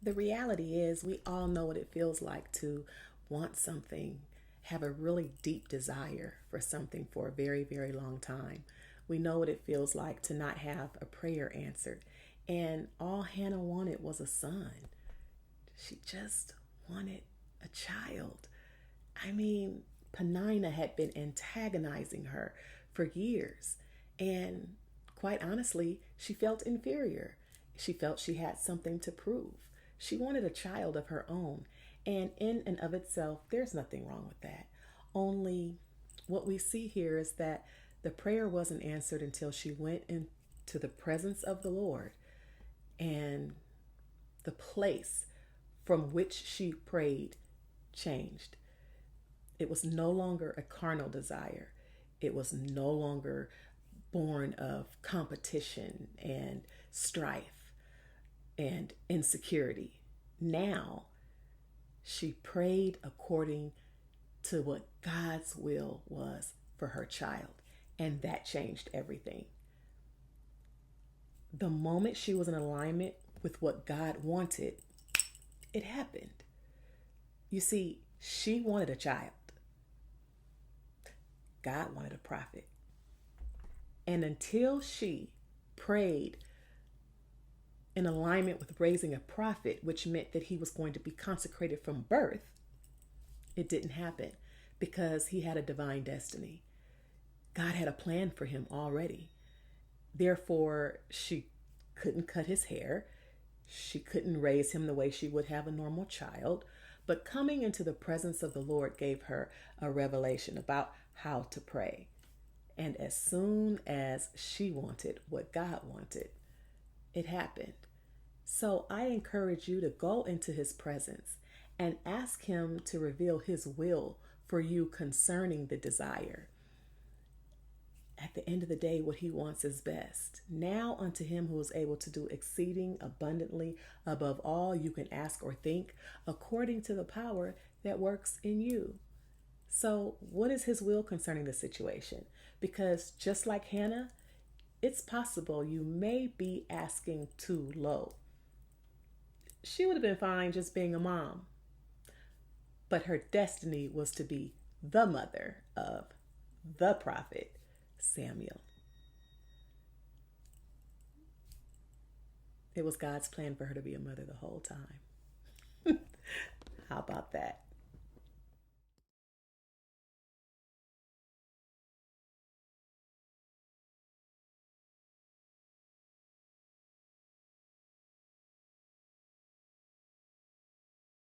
The reality is, we all know what it feels like to want something, have a really deep desire for something for a very, very long time. We know what it feels like to not have a prayer answered. And all Hannah wanted was a son. She just wanted a child. I mean, Penina had been antagonizing her for years. And quite honestly, she felt inferior. She felt she had something to prove. She wanted a child of her own. And in and of itself, there's nothing wrong with that. Only what we see here is that the prayer wasn't answered until she went into the presence of the Lord, and the place from which she prayed changed. It was no longer a carnal desire. It was no longer born of competition and strife and insecurity. Now she prayed according to what God's will was for her child, and that changed everything. The moment she was in alignment with what God wanted, it happened. You see, she wanted a child, God wanted a prophet. And until she prayed in alignment with raising a prophet, which meant that he was going to be consecrated from birth, it didn't happen because he had a divine destiny. God had a plan for him already. Therefore, she couldn't cut his hair. She couldn't raise him the way she would have a normal child. But coming into the presence of the Lord gave her a revelation about how to pray. And as soon as she wanted what God wanted, it happened. So I encourage you to go into his presence and ask him to reveal his will for you concerning the desire. At the end of the day, what he wants is best. Now unto him who is able to do exceeding abundantly above all you can ask or think, according to the power that works in you. So, what is his will concerning the situation? Because just like Hannah, it's possible you may be asking too low. She would have been fine just being a mom, but her destiny was to be the mother of the prophet Samuel. It was God's plan for her to be a mother the whole time. How about that?